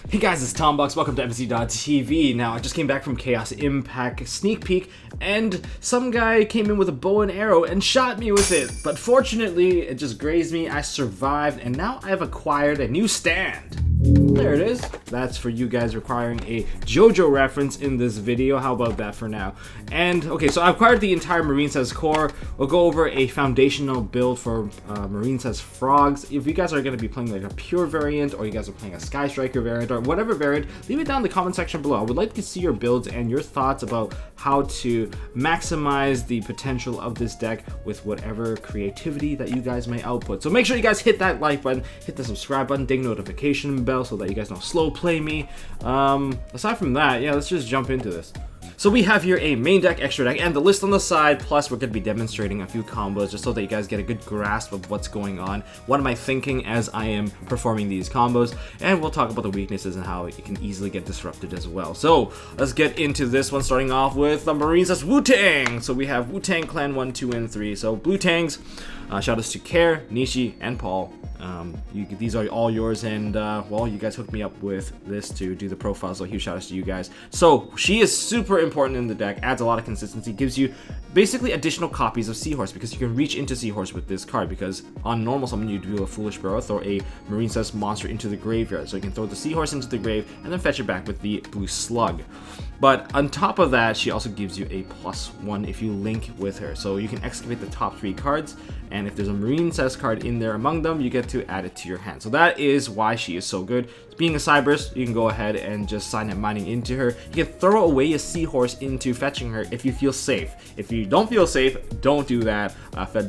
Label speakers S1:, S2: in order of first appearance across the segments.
S1: Hey guys, it's Tombox. Welcome to MST.TV. Now, I just came back from Chaos Impact sneak peek, and some guy came in with a bow and arrow and shot me with it. But fortunately, it just grazed me. I survived, and now I've acquired a new stand. There it is. That's for you guys requiring a JoJo reference in this video. How about that for now? And okay, so I acquired the entire Marincess core. We'll go over a foundational build for Marincess frogs. If you guys are going to be playing like a pure variant, or you guys are playing a Sky Striker variant, or whatever variant, leave it down in the comment section below. I would like to see your builds and your thoughts about how to maximize the potential of this deck with whatever creativity that you guys may output. So make sure you guys hit that like button, hit the subscribe button, ding notification bell so that you guys don't slow play me. Aside from that, yeah, let's just jump into this. So we have here a main deck, extra deck, and the list on the side, plus we're going to be demonstrating a few combos just so that you guys get a good grasp of what's going on. What am I thinking as I am performing these combos, and we'll talk about the weaknesses and how it can easily get disrupted as well. So let's get into this one, starting off with the Marincess Wu-Tang. So we have Wu-Tang Clan 1, 2, and 3. So Blue Tangs, shout outs to Care, Nishi, and Paul. These are all yours, and well, you guys hooked me up with this to do the profile, so huge shout outs to you guys. So she is super important in the deck, adds a lot of consistency, gives you basically additional copies of Seahorse, because you can reach into Seahorse with this card, because on normal summon you do a Foolish Bro, throw a Marincess monster into the graveyard, so you can throw the Seahorse into the grave and then fetch it back with the Blue Slug. But on top of that, she also gives you a +1 if you link with her. So you can excavate the top 3 cards, and if there's a Marincess card in there among them, you get to add it to your hand. So that is why she is so good. Being a Cyberse, you can go ahead and just Signet Mining into her. You can throw away a Seahorse into fetching her if you feel safe. If you don't feel safe, don't do that.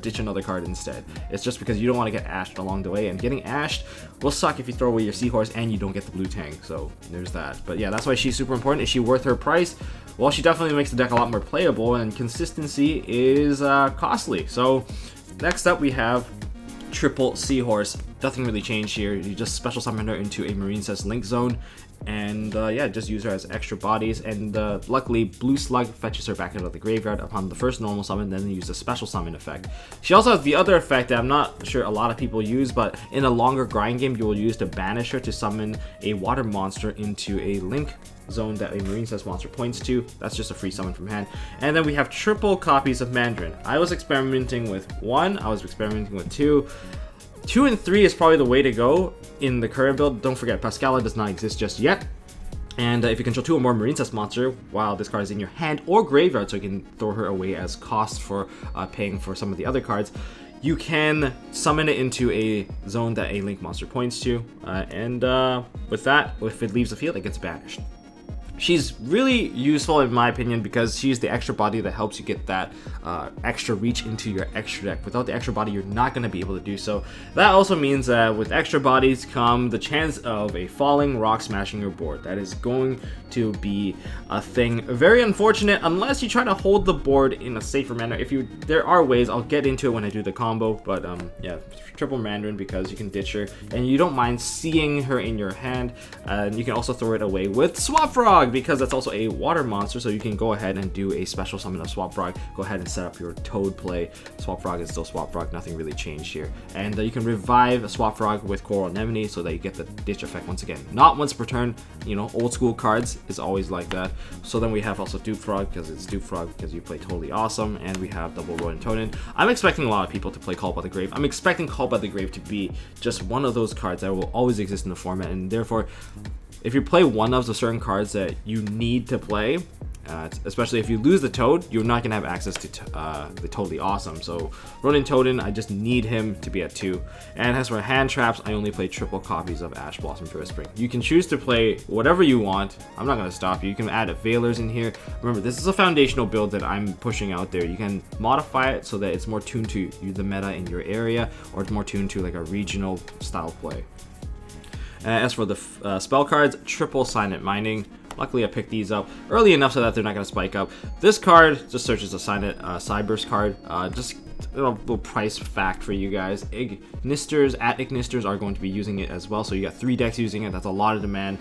S1: Ditch another card instead. It's just because you don't want to get ashed along the way, and getting ashed will suck if you throw away your Seahorse and you don't get the blue tank. So there's that. But yeah, that's why she's super important. Is she worth her price? Well, she definitely makes the deck a lot more playable, and consistency is costly. So next up we have triple Seahorse. Nothing really changed here. You just special summon her into a Marincess Link Zone, and yeah, just use her as extra bodies. And luckily, Blue Slug fetches her back out of the graveyard upon the first normal summon, then use the special summon effect. She also has the other effect that I'm not sure a lot of people use, but in a longer grind game, you will use to banish her to summon a water monster into a Link Zone that a Marincess monster points to. That's just a free summon from hand. And then we have triple copies of Mandarin. I was experimenting with 1, I was experimenting with 2. 2 and 3 is probably the way to go in the current build. Don't forget, Pascala does not exist just yet. And if you control 2 or more Marincess monster while this card is in your hand or graveyard, so you can throw her away as cost for paying for some of the other cards, you can summon it into a zone that a Link monster points to. With that, if it leaves the field, it gets banished. She's really useful in my opinion because she's the extra body that helps you get that extra reach into your extra deck. Without the extra body, you're not going to be able to do so. That also means that with extra bodies come the chance of a falling rock smashing your board. That is going to be a thing. Very unfortunate unless you try to hold the board in a safer manner. There are ways, I'll get into it when I do the combo, but yeah, triple Mandarin because you can ditch her and you don't mind seeing her in your hand. And you can also throw it away with Swap Frog, because that's also a water monster, so you can go ahead and do a special summon of Swap Frog. Go ahead and set up your Toad play. Swap Frog is still Swap Frog, nothing really changed here. And you can revive a Swap Frog with Coral Anemone so that you get the ditch effect once again. Not once per turn, you know, old school cards is always like that. So then we have also Dupe Frog, because it's Dupe Frog because you play Totally Awesome, and we have Double Rodent Tonin. I'm expecting a lot of people to play Call by the Grave. I'm expecting Call by the Grave to be just one of those cards that will always exist in the format, and therefore if you play one of the certain cards that you need to play, especially if you lose the Toad, you're not going to have access to the Totally Awesome. So Rodent Toadin, I just need him to be at 2. And as for hand traps, I only play triple copies of Ash Blossom Joyous Spring. You can choose to play whatever you want. I'm not going to stop you. You can add Veilers in here. Remember, this is a foundational build that I'm pushing out there. You can modify it so that it's more tuned to the meta in your area, or it's more tuned to like a regional style play. As for the spell cards, triple Signet Mining. Luckily, I picked these up early enough so that they're not going to spike up. This card just searches a Signet Cyberse card. Just a little price fact for you guys. Ignisters are going to be using it as well. So you got 3 decks using it. That's a lot of demand.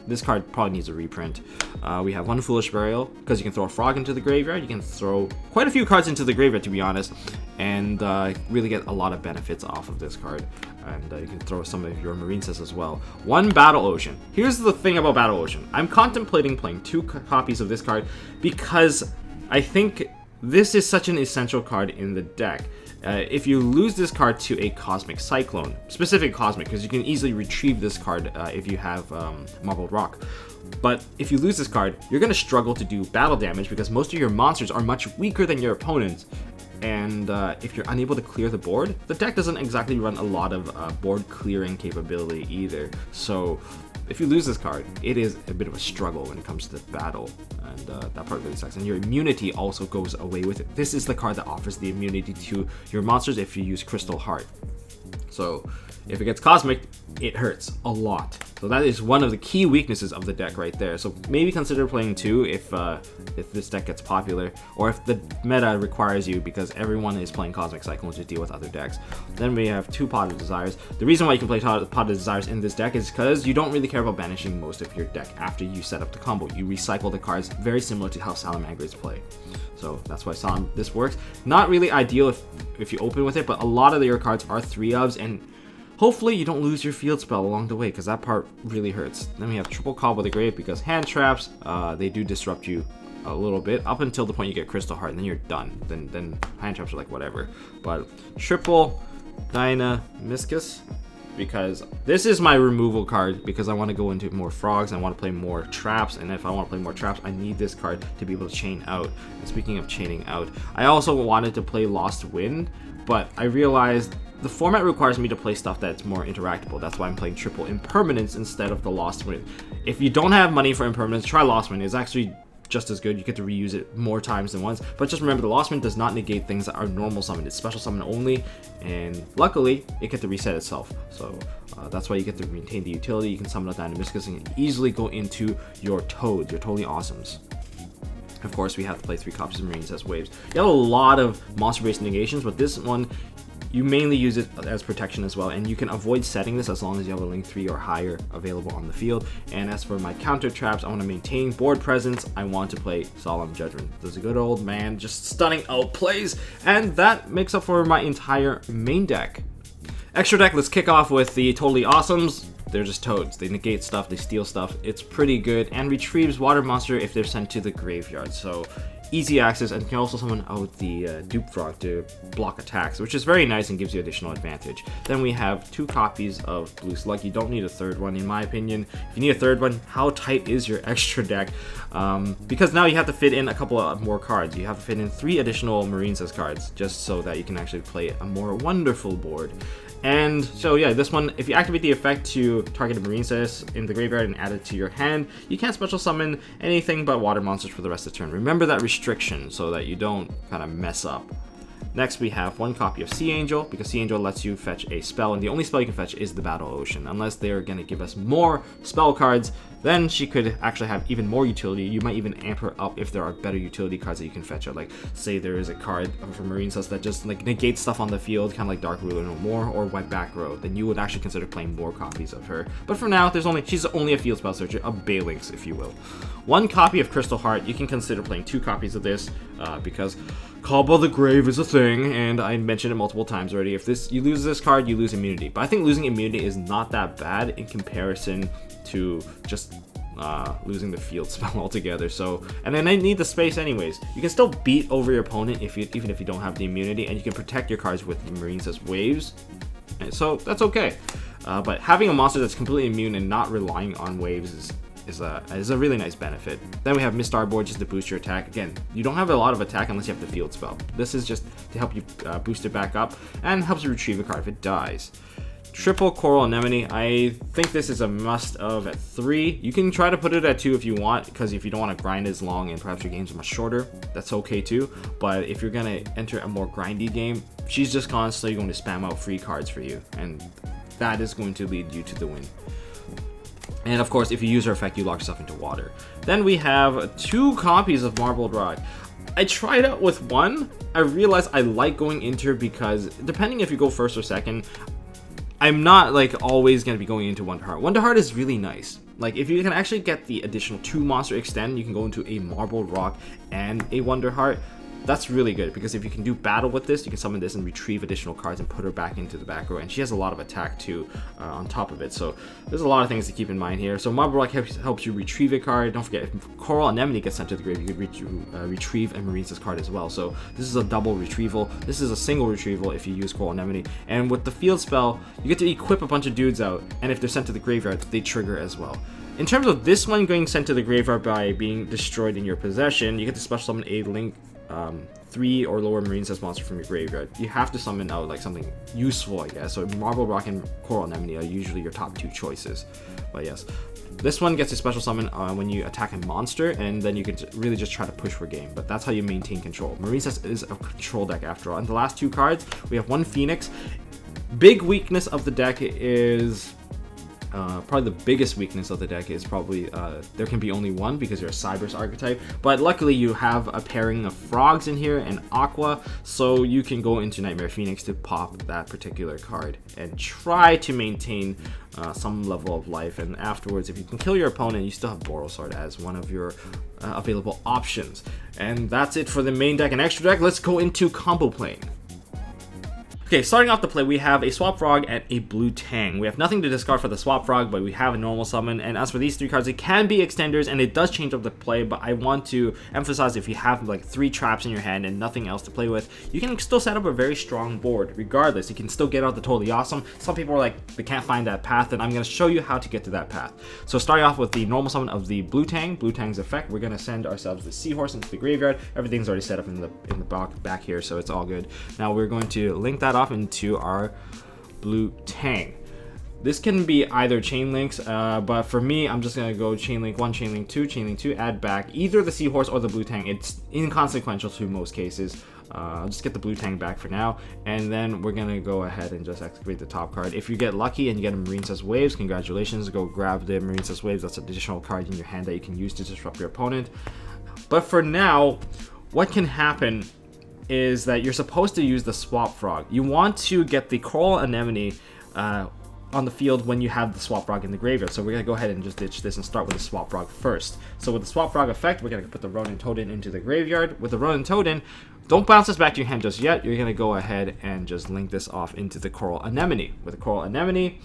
S1: this card probably needs a reprint. We have one Foolish Burial, because you can throw a frog into the graveyard. You can throw quite a few cards into the graveyard, to be honest, and really get a lot of benefits off of this card. And you can throw some of your Marincess as well. One Battle Ocean. Here's the thing about Battle Ocean. I'm contemplating playing 2 copies of this card because I think this is such an essential card in the deck. If you lose this card to a Cosmic Cyclone, specific Cosmic, because you can easily retrieve this card if you have Marbled Rock. But if you lose this card, you're going to struggle to do battle damage because most of your monsters are much weaker than your opponents. And if you're unable to clear the board, the deck doesn't exactly run a lot of board clearing capability either. So if you lose this card, it is a bit of a struggle when it comes to battle, and that part really sucks. And your immunity also goes away with it. This is the card that offers the immunity to your monsters if you use Crystal Heart. So if it gets Cosmic, it hurts a lot. So that is one of the key weaknesses of the deck right there. So maybe consider playing 2 if this deck gets popular, or if the meta requires you, because everyone is playing Cosmic Cyclone to deal with other decks. Then we have 2 Pot of Desires. The reason why you can play Pot of Desires in this deck is because you don't really care about banishing most of your deck after you set up the combo. You recycle the cards very similar to how Salamangreys play. So that's why this works. Not really ideal if you open with it, but a lot of your cards are 3-ofs, and hopefully you don't lose your field spell along the way, because that part really hurts. Then we have Triple Cobble the Grave, because hand traps, they do disrupt you a little bit up until the point you get Crystal Heart, and then you're done. Then hand traps are like whatever. But triple Dynamiscus, because this is my removal card, because I want to go into more frogs, I want to play more traps, and if I want to play more traps, I need this card to be able to chain out. And speaking of chaining out, I also wanted to play Lost Wind, but I realized the format requires me to play stuff that's more interactable. That's why I'm playing triple Impermanence instead of the Lost Wind. If you don't have money for Impermanence, try Lost Wind. It's actually just as good. You get to reuse it more times than once. But just remember, the Lost Wind does not negate things that are normal summon. It's special summon only, and luckily, it gets to reset itself. So that's why you get to maintain the utility. You can summon a Dynamiscus and easily go into your Toads, your Totally Awesomes. Of course, we have to play 3 copies of Marincess Waves. You have a lot of monster-based negations, but this one, you mainly use it as protection as well, and you can avoid setting this as long as you have a link 3 or higher available on the field. And as for my counter traps, I want to maintain board presence. I want to play Solemn Judgment. There's a good old man just stunning out plays, and that makes up for my entire main deck. Extra deck, let's kick off with the Totally Awesomes. They're just toads. They negate stuff, they steal stuff. It's pretty good, and retrieves water monster if they're sent to the graveyard. So easy access, and you can also summon out the Dupe Frog to block attacks, which is very nice and gives you additional advantage. Then we have 2 copies of Blue Slug. You don't need a third one, in my opinion. If you need a third one, how tight is your extra deck? Because now you have to fit in a couple of more cards. You have to fit in 3 additional Marincess cards, just so that you can actually play a more wonderful board. And so yeah, this one, if you activate the effect to target a Marincess in the graveyard and add it to your hand, you can't special summon anything but water monsters for the rest of the turn. Remember that restriction so that you don't kind of mess up. Next, we have 1 copy of Sea Angel, because Sea Angel lets you fetch a spell, and the only spell you can fetch is the Battle Ocean. Unless they're going to give us more spell cards, then she could actually have even more utility. You might even amp her up if there are better utility cards that you can fetch out. Like, say there is a card from Marincess that just like negates stuff on the field, kind of like Dark Ruler No More or White Back Row, then you would actually consider playing more copies of her. But for now, she's only a field spell searcher, a Balinx, if you will. 1 copy of Crystal Heart. You can consider playing 2 copies of this, because Cobble the Grave is a thing, and I mentioned it multiple times already. If you lose this card, you lose immunity. But I think losing immunity is not that bad in comparison to just losing the field spell altogether. So, and then I need the space anyways. You can still beat over your opponent even if you don't have the immunity, and you can protect your cards with Marincess Waves. And so that's okay. But having a monster that's completely immune and not relying on waves is a really nice benefit. Then we have Mistar Board just to boost your attack. Again, you don't have a lot of attack unless you have the field spell. This is just to help you boost it back up and helps you retrieve a card if it dies. Triple Coral Anemone. I think this is a must of at 3. You can try to put it at 2 if you want, because if you don't want to grind as long and perhaps your games are much shorter, that's okay too. But if you're going to enter a more grindy game, she's just constantly going to spam out free cards for you, and that is going to lead you to the win. And of course, if you use her effect, you lock yourself into water. Then we have 2 copies of Marbled Rock. I tried out with 1. I realized I like going into her because depending if you go first or second, I'm not like always going to be going into Wonder Heart. Wonder Heart is really nice, Like, if you can actually get the additional 2 monster extend, you can go into a Marbled Rock and a Wonder Heart. That's really good, because if you can do battle with this, you can summon this and retrieve additional cards and put her back into the back row. And she has a lot of attack too on top of it. So there's a lot of things to keep in mind here. So Marble Rock helps you retrieve a card. Don't forget, if Coral Anemone gets sent to the grave, you could retrieve a Marincess card as well. So this is a double retrieval. This is a single retrieval if you use Coral Anemone. And with the field spell, you get to equip a bunch of dudes out, and if they're sent to the graveyard, they trigger as well. In terms of this one getting sent to the graveyard by being destroyed in your possession, you get to special summon a Link 3 or lower Marincess monster from your graveyard. You have to summon out like something useful, I guess. So Marble Rock and Coral Anemone are usually your top 2 choices. But yes, this one gets a special summon when you attack a monster, and then you can really just try to push for game. But that's how you maintain control. Marincess is a control deck after all. And the last 2 cards, we have 1 Phoenix. Big weakness of the deck is... probably the biggest weakness of the deck is probably there can be only 1 because you're a Cybers archetype, but luckily you have a pairing of frogs in here and Aqua, so you can go into Nightmare Phoenix to pop that particular card and try to maintain some level of life. And afterwards, if you can kill your opponent, you still have Borosword as one of your available options. And that's it for the main deck and extra deck. Let's go into combo playing. Okay, starting off the play, we have a Swap Frog and a Blue Tang. We have nothing to discard for the Swap Frog, but we have a normal summon. And as for these 3 cards, it can be extenders, and it does change up the play, but I want to emphasize, if you have like 3 traps in your hand and nothing else to play with, you can still set up a very strong board. Regardless, you can still get out the Totally Awesome. Some people are like, they can't find that path, and I'm going to show you how to get to that path. So starting off with the normal summon of the Blue Tang. Blue Tang's effect, we're going to send ourselves the Seahorse into the graveyard. Everything's already set up in the back here, so it's all good. Now we're going to link that off into our Blue Tang. This can be either chain links, but for me, I'm just gonna go chain link 1, chain link 2, add back either the Seahorse or the Blue Tang. It's inconsequential to most cases. I'll just get the Blue Tang back for now, and then we're gonna go ahead and just activate the top card. If you get lucky and you get a Marincess Waves, congratulations, go grab the Marincess Waves. That's an additional card in your hand that you can use to disrupt your opponent. But for now, what can happen is that you're supposed to use the Swap Frog. You want to get the Coral Anemone on the field when you have the Swap Frog in the graveyard. So we're going to go ahead and just ditch this and start with the Swap Frog first. So with the Swap Frog effect, we're going to put the Ronin Toadin into the graveyard. With the Ronin Toadin, don't bounce this back to your hand just yet. You're going to go ahead and just link this off into the Coral Anemone. With the Coral Anemone,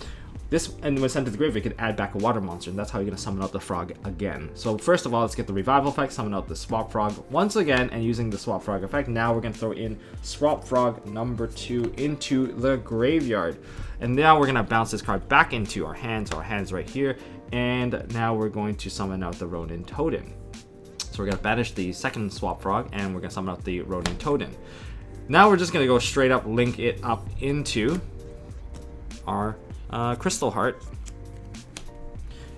S1: this, and when sent to the graveyard, you can add back a water monster, and that's how you're going to summon out the frog again. So first of all, let's get the revival effect, summon out the Swap Frog once again, and using the Swap Frog effect, now we're going to throw in Swap Frog number 2 into the graveyard. And now we're going to bounce this card back into our hands, right here, and now we're going to summon out the Ronin Toadin. So we're going to banish the second Swap Frog, and we're going to summon out the Ronin Toadin. Now we're just going to go straight up, link it up into our Crystal Heart.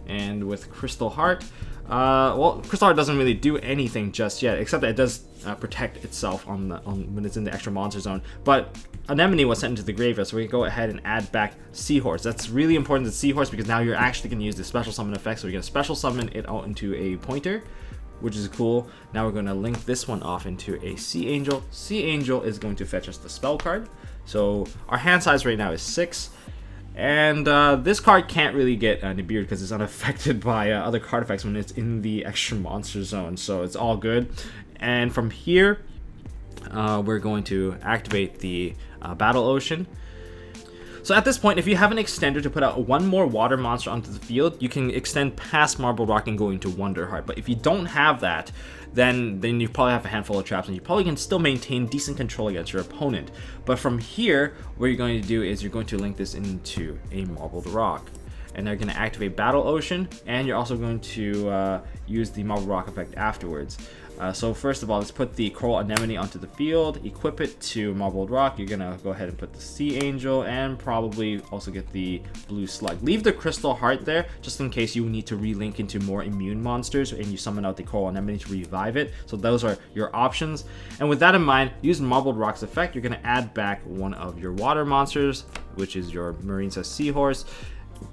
S1: And with Crystal Heart, well, Crystal Heart doesn't really do anything just yet, except that it does protect itself on when it's in the extra monster zone. But Anemone was sent into the graveyard, so we can go ahead and add back Seahorse. That's really important to Seahorse, because now you're actually going to use the special summon effect. So you're going to special summon it out into a pointer, which is cool. Now we're going to link this one off into a Sea Angel. Sea Angel is going to fetch us the spell card. So our hand size right now is 6. And this card can't really get Nibiru because it's unaffected by other card effects when it's in the extra monster zone, so it's all good. And from here, we're going to activate the Battle Ocean. So at this point, if you have an extender to put out 1 more water monster onto the field, you can extend past Marble Rock and go into Wonder Heart. But if you don't have that, then you probably have a handful of traps, and you probably can still maintain decent control against your opponent. But from here, what you're going to do is you're going to link this into a Marbled Rock. And they're going to activate Battle Ocean, and you're also going to use the Marble Rock effect afterwards. So first of all, let's put the Coral Anemone onto the field, equip it to Marbled Rock. You're going to go ahead and put the Sea Angel, and probably also get the Blue Slug. Leave the Crystal Heart there, just in case you need to relink into more immune monsters, and you summon out the Coral Anemone to revive it. So those are your options. And with that in mind, use Marbled Rock's effect. You're going to add back one of your water monsters, which is your Marincess Seahorse.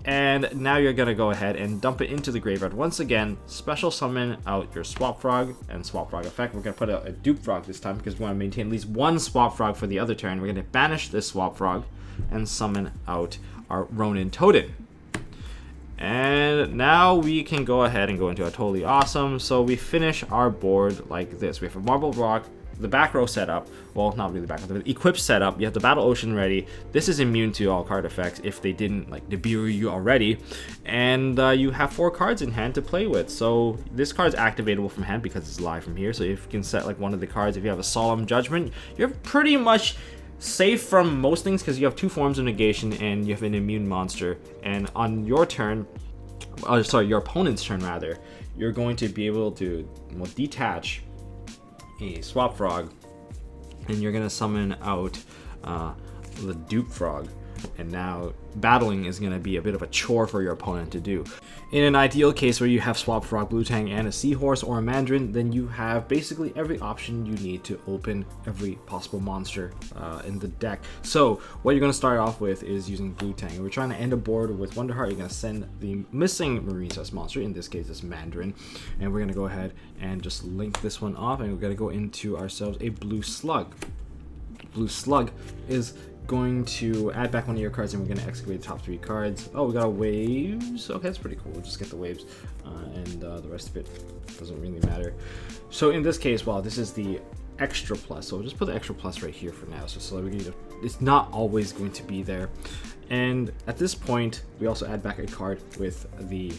S1: And now you're going to go ahead and dump it into the graveyard. Once again, special summon out your Swap Frog and Swap Frog effect. We're going to put out a Dupe Frog this time because we want to maintain at least 1 Swap Frog for the other turn. We're going to banish this Swap Frog and summon out our Ronin Toadin. And now we can go ahead and go into a totally awesome. So we finish our board like this. We have a marble rock, the back row setup. Well, not really back row, the equip setup. You have the battle ocean ready. This is immune to all card effects if they didn't like debut you already. And you have 4 cards in hand to play with. So this card is activatable from hand because it's live from here. So if you can set like one of the cards, if you have a solemn judgment, you're pretty much safe from most things because you have 2 forms of negation and you have an immune monster. And on your turn, your opponent's turn rather, you're going to be able to detach a swap frog, and you're gonna summon out the dupe frog. And now battling is going to be a bit of a chore for your opponent to do. In an ideal case where you have Swap Frog, Blue Tang, and a Seahorse or a Mandarin, then you have basically every option you need to open every possible monster in the deck. So what you're going to start off with is using Blue Tang. We're trying to end a board with Wonder Heart. You're going to send the missing Marincess monster, in this case it's Mandarin, and we're going to go ahead and just link this one off, and we're going to go into ourselves a Blue Slug. Blue Slug is going to add back one of your cards, and we're going to excavate the top 3 cards. Oh, we got waves. Okay, that's pretty cool. We'll just get the waves, and the rest of it doesn't really matter. So in this case, well, this is the extra plus, so we'll just put the extra plus right here for now. So it's not always going to be there. And at this point, we also add back a card with the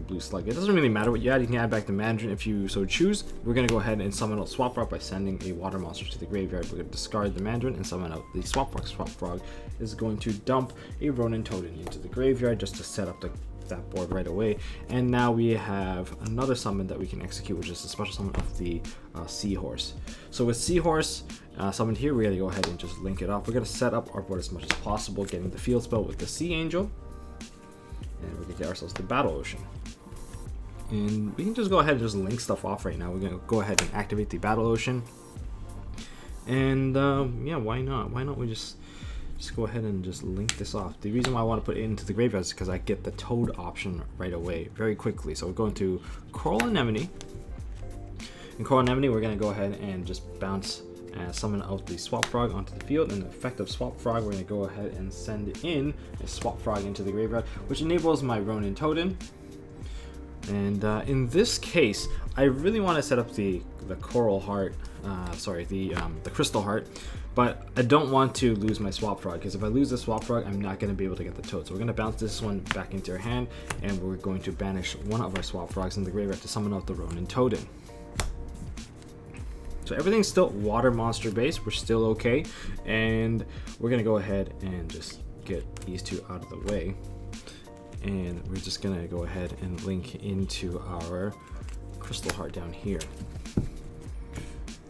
S1: Blue Slug. It doesn't really matter what you add. You can add back the Mandarin if you so choose. We're going to go ahead and summon out Swap Frog by sending a water monster to the graveyard. We're going to discard the Mandarin and summon out the Swap Frog. Swap Frog is going to dump a Ronin Totem into the graveyard just to set up that board right away. And now we have another summon that we can execute, which is a special summon of the Seahorse. So with Seahorse summoned here, we're going to go ahead and just link it up. We're going to set up our board as much as possible, getting the field spell with the Sea Angel. And we're gonna get ourselves the Battle Ocean. And we can just go ahead and just link stuff off right now. We're gonna go ahead and activate the Battle Ocean. And yeah, why not? Why not we just go ahead and just link this off? The reason why I want to put it into the graveyard is because I get the Toad option right away, very quickly. So we're going to Coral Anemone. In Coral Anemone, we're gonna go ahead and just bounce and summon out the Swap Frog onto the field. And the effect of Swap Frog, we're going to go ahead and send in a Swap Frog into the graveyard, which enables my Ronin Totem. And in this case, I really want to set up the Coral Heart, the Crystal Heart, but I don't want to lose my Swap Frog, because if I lose the Swap Frog, I'm not going to be able to get the Toad. So we're going to bounce this one back into our hand, and we're going to banish one of our Swap Frogs in the graveyard to summon out the Ronin Totem. So everything's still water monster based, we're still okay, and we're gonna go ahead and just get these 2 out of the way, and we're just gonna go ahead and link into our Crystal Heart down here.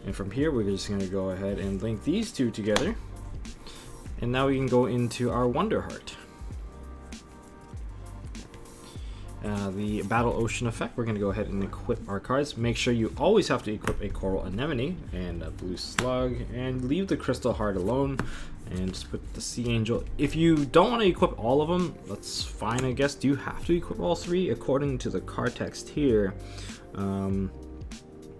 S1: And from here, we're just gonna go ahead and link these 2 together, and now we can go into our Wonder Heart. The Battle Ocean effect, we're going to go ahead and equip our cards. Make sure you always have to equip a Coral Anemone and a Blue Slug, and leave the Crystal Heart alone, and just put the Sea Angel. If you don't want to equip all of them, that's fine, I guess. Do you have to equip all 3? According to the card text here,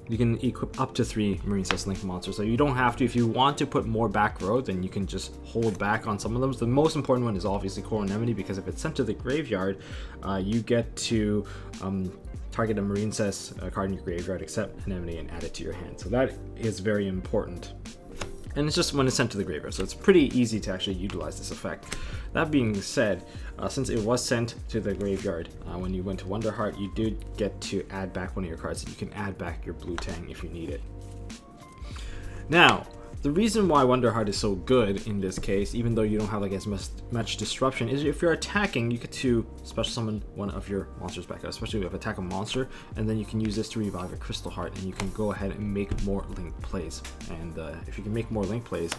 S1: you can equip up to 3 Marincess Link monsters, so you don't have to. If you want to put more back row, then you can just hold back on some of them. The most important one is obviously Coral Anemone, because if it's sent to the graveyard, you get to target a Marincess card in your graveyard, except Anemone, and add it to your hand. So that is very important. And it's just when it's sent to the graveyard, so it's pretty easy to actually utilize this effect. That being said, since it was sent to the graveyard when you went to Wonder Heart, you did get to add back one of your cards, so you can add back your Blue Tang if you need it. Now, the reason why Wonder Heart is so good in this case, even though you don't have like as much disruption, is if you're attacking, you get to special summon one of your monsters back, especially if you attack a monster, and then you can use this to revive a Crystal Heart, and you can go ahead and make more link plays. And if you can make more link plays,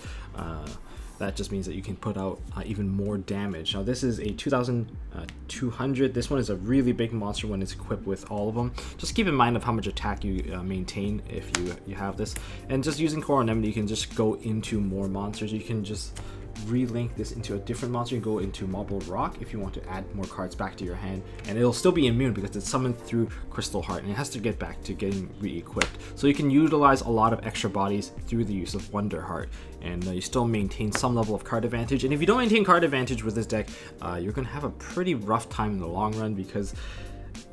S1: that just means that you can put out even more damage. Now this is a 2200. This one is a really big monster when it's equipped with all of them. Just keep in mind of how much attack you maintain if you have this. And just using Coral Anemone, you can just go into more monsters. You can just relink this into a different monster. You can go into Marbled Rock if you want to add more cards back to your hand, and it'll still be immune because it's summoned through Crystal Heart, and it has to get back to getting re-equipped. So you can utilize a lot of extra bodies through the use of Wonder Heart, and you still maintain some level of card advantage. And if you don't maintain card advantage with this deck, you're going to have a pretty rough time in the long run, because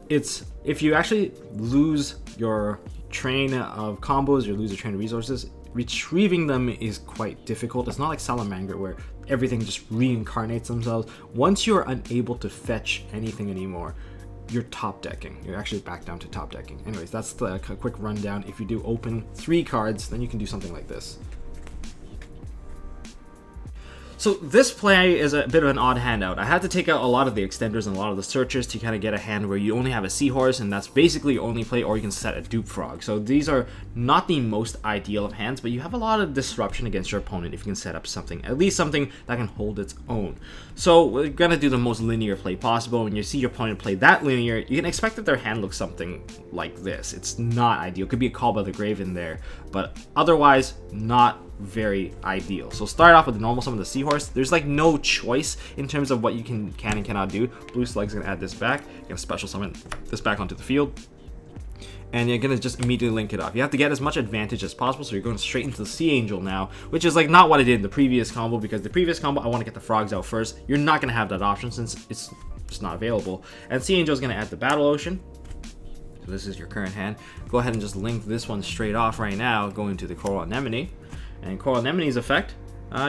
S1: if you actually lose your train of combos, you lose your train of resources, retrieving them is quite difficult. It's not like Salamander where everything just reincarnates themselves. Once you're unable to fetch anything anymore, you're top decking. You're actually back down to top decking. Anyways, that's the quick rundown. If you do open 3 cards, then you can do something like this. So this play is a bit of an odd handout. I had to take out a lot of the extenders and a lot of the searchers to kind of get a hand where you only have a seahorse, and that's basically your only play, or you can set a dupe frog. So these are not the most ideal of hands, but you have a lot of disruption against your opponent if you can set up something, at least something that can hold its own. So we're gonna do the most linear play possible. When you see your opponent play that linear, you can expect that their hand looks something like this. It's not ideal. Could be a Call by the Grave in there, but otherwise not very ideal. So start off with the normal summon of the seahorse. There's like no choice in terms of what you can and cannot do. Blue Slug's gonna add this back. You're gonna special summon this back onto the field, and you're gonna just immediately link it off. You have to get as much advantage as possible, so you're going straight into the Sea Angel now, which is like not what I did in the previous combo, because the previous combo I want to get the frogs out first. You're not gonna have that option since it's just not available. And Sea Angel is gonna add the Battle Ocean. So this is your current hand. Go ahead and just link this one straight off right now. Go into the Coral Anemone. And Coral Anemone's effect,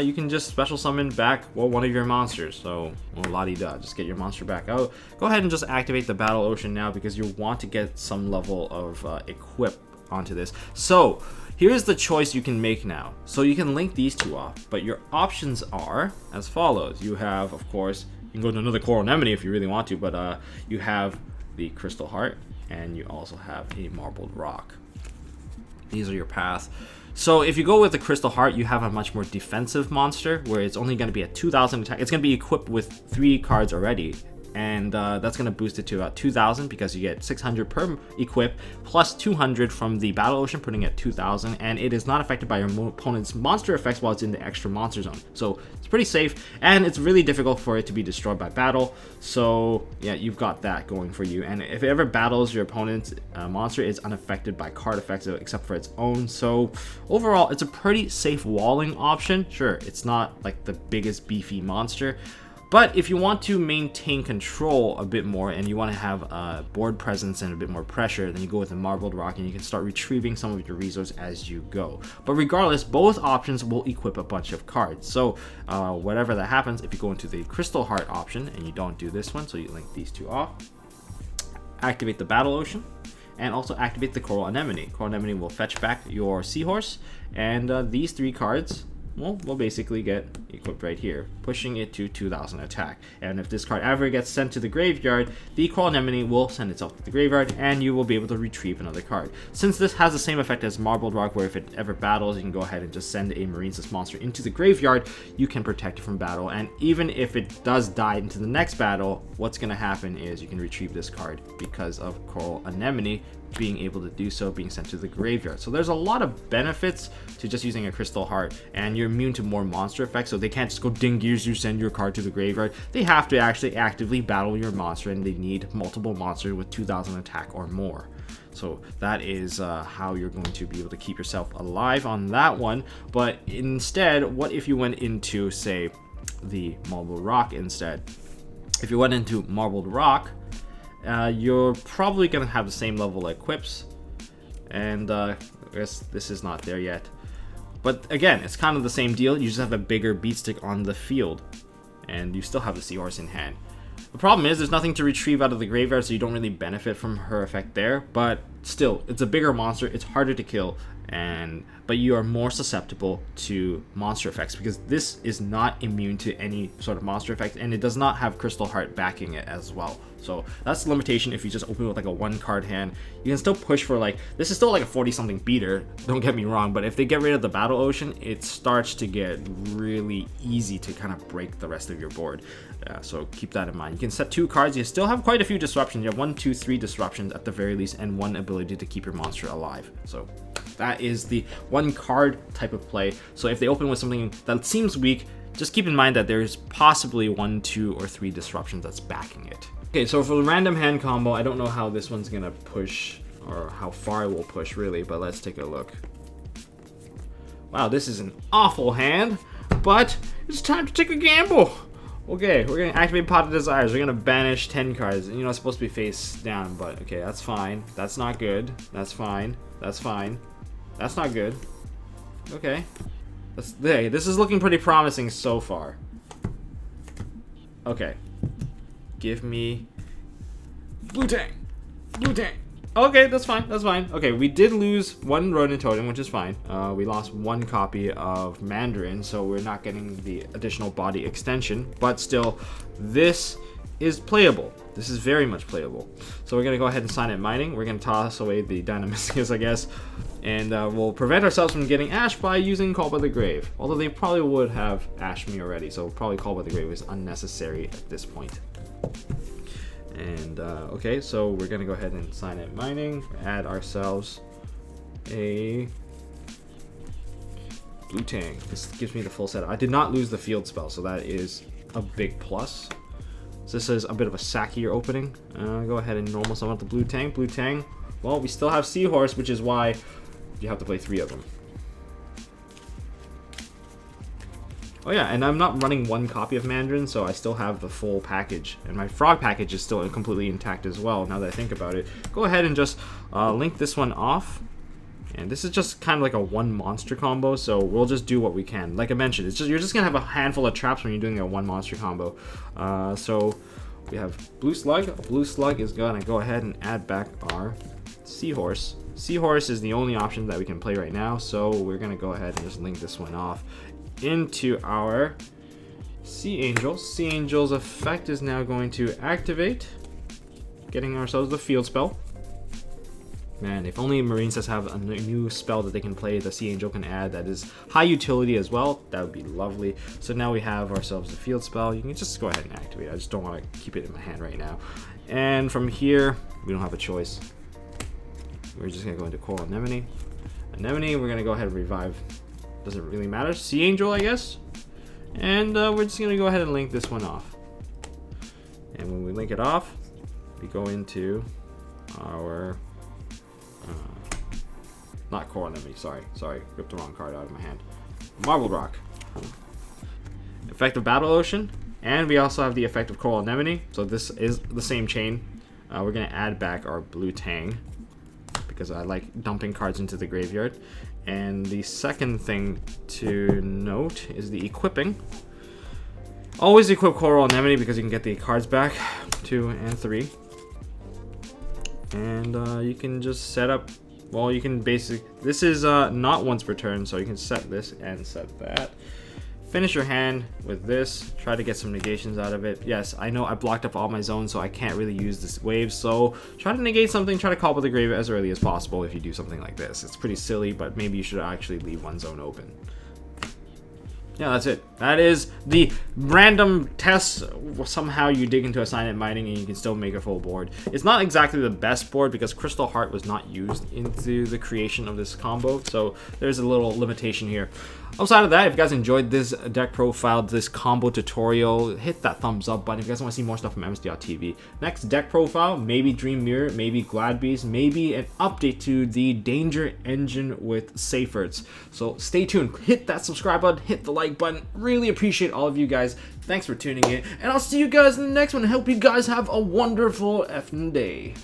S1: you can just special summon back one of your monsters. So, la-di-da, just get your monster back out. Go ahead and just activate the Battle Ocean now, because you want to get some level of equip onto this. So, here's the choice you can make now. So you can link these 2 off, but your options are as follows. You have, of course, you can go to another Coral Anemone if you really want to, but you have the Crystal Heart, and you also have a Marbled Rock. These are your paths. So if you go with the Crystal Heart, you have a much more defensive monster, where it's only going to be at 2,000 attack. It's going to be equipped with 3 cards already, and that's going to boost it to about 2,000, because you get 600 per equip plus 200 from the Battle Ocean, putting it at 2,000, and it is not affected by your opponent's monster effects while it's in the extra monster zone. So it's pretty safe, and it's really difficult for it to be destroyed by battle. So yeah, you've got that going for you. And if it ever battles your opponent's monster, is unaffected by card effects except for its own. So overall, it's a pretty safe walling option. Sure, it's not like the biggest beefy monster, but if you want to maintain control a bit more, and you want to have board presence and a bit more pressure, then you go with the Marbled Rock, and you can start retrieving some of your resources as you go. But regardless, both options will equip a bunch of cards. So whatever that happens, if you go into the Crystal Heart option, and you don't do this one, so you link these 2 off, activate the Battle Ocean, and also activate the Coral Anemone. Coral Anemone will fetch back your Seahorse, and these 3 cards will basically get equipped right here, pushing it to 2,000 attack. And if this card ever gets sent to the graveyard, the Coral Anemone will send itself to the graveyard, and you will be able to retrieve another card. Since this has the same effect as Marbled Rock, where if it ever battles, you can go ahead and just send a Marincess monster into the graveyard, you can protect it from battle. And even if it does die into the next battle, what's going to happen is you can retrieve this card because of Coral Anemone being able to do so, being sent to the graveyard. So there's a lot of benefits to just using a Crystal Heart, and you're immune to more monster effects, so they can't just go ding gears, you send your card to the graveyard. They have to actually actively battle your monster, and they need multiple monsters with 2,000 attack or more. So that is how you're going to be able to keep yourself alive on that one. But instead, what if you went into, say, the Marbled Rock instead? If you went into Marbled Rock, you're probably going to have the same level of equips, and I guess this is not there yet. But again, it's kind of the same deal. You just have a bigger beat stick on the field, and you still have the Seahorse in hand. The problem is there's nothing to retrieve out of the graveyard, so you don't really benefit from her effect there. But still, it's a bigger monster. It's harder to kill, but you are more susceptible to monster effects because this is not immune to any sort of monster effect, and it does not have Crystal Heart backing it as well. So that's the limitation. If you just open with like a 1-card hand, you can still push for like, this is still like a 40-something beater, don't get me wrong, but if they get rid of the Battle Ocean, it starts to get really easy to kind of break the rest of your board. So keep that in mind. You can set 2 cards. You still have quite a few disruptions. You have 1, 2, 3 disruptions at the very least, and 1 ability to keep your monster alive. So that is the 1-card type of play. So if they open with something that seems weak, just keep in mind that there's possibly 1, 2, or 3 disruptions that's backing it. Okay, so for the random hand combo, I don't know how this one's gonna push or how far it will push really, but let's take a look. Wow, this is an awful hand, but it's time to take a gamble. Okay, we're gonna activate Pot of Desires. We're gonna banish 10 cards. You know, it's supposed to be face down, but okay, that's fine. That's not good. That's fine. That's fine. That's not good. Okay. This is looking pretty promising so far. Okay. Give me Blue Tang. Blue Tang. Okay, that's fine. That's fine. Okay, we did lose 1 Rodent Totem, which is fine. We lost 1 copy of Mandarin, so we're not getting the additional body extension. But still, this is playable. This is very much playable. So we're going to go ahead and sign it mining. We're going to toss away the Dynamiscus, I guess. And we'll prevent ourselves from getting Ash by using Call by the Grave. Although they probably would have Ashed me already, so probably Call by the Grave is unnecessary at this point. And okay, so we're gonna go ahead and sign it mining, add ourselves a Blue Tang. This gives me the full set. I did not lose the field spell, so that is a big plus. So this is a bit of a sackier opening. Go ahead and normal summon the Blue Tang. Blue Tang. Well, we still have Seahorse, which is why you have to play 3 of them. Oh yeah, and I'm not running 1 copy of Mandarin, so I still have the full package. And my frog package is still completely intact as well, now that I think about it. Go ahead and just link this one off. And this is just kind of like a 1 monster combo, so we'll just do what we can. Like I mentioned, it's just you're just going to have a handful of traps when you're doing a 1 monster combo. So we have Blue Slug. Blue Slug is going to go ahead and add back our Seahorse. Seahorse is the only option that we can play right now, so we're going to go ahead and just link this one off into our Sea Angel. Sea Angel's effect is now going to activate, getting ourselves the field spell. Man, if only Marincess have a new spell that they can play, the Sea Angel can add that is high utility as well. That would be lovely. So now we have ourselves the field spell. You can just go ahead and activate it. I just don't want to keep it in my hand right now. And from here, we don't have a choice. We're just going to go into Coral Anemone. Anemone, we're going to go ahead and revive. Doesn't really matter. Sea Angel, I guess. And we're just going to go ahead and link this one off. And when we link it off, we go into our... not Coral Anemone, sorry. Ripped the wrong card out of my hand. Marble Rock. Effect of Battle Ocean. And we also have the effect of Coral Anemone. So this is the same chain. We're going to add back our Blue Tang, because I like dumping cards into the graveyard. And the second thing to note is the equipping. Always equip Coral Anemone because you can get the cards back, 2 and 3. And you can just set up, well, you can this is not once per turn, so you can set this and set that. Finish your hand with this, try to get some negations out of it. Yes, I know I blocked up all my zones, so I can't really use this wave, so try to negate something, try to Call by the Grave as early as possible if you do something like this. It's pretty silly, but maybe you should actually leave 1 zone open. Yeah, that's it. That is the random test. Somehow you dig into Assignment Mining and you can still make a full board. It's not exactly the best board because Crystal Heart was not used into the creation of this combo, so there's a little limitation here. Outside of that, if you guys enjoyed this deck profile, this combo tutorial, hit that thumbs up button if you guys want to see more stuff from MST.TV. Next deck profile, maybe Dream Mirror, maybe Glad Beast, maybe an update to the Danger Engine with Seyfarts. So stay tuned, hit that subscribe button, hit the like button. Really appreciate all of you guys. Thanks for tuning in, and I'll see you guys in the next one. I hope you guys have a wonderful effing day.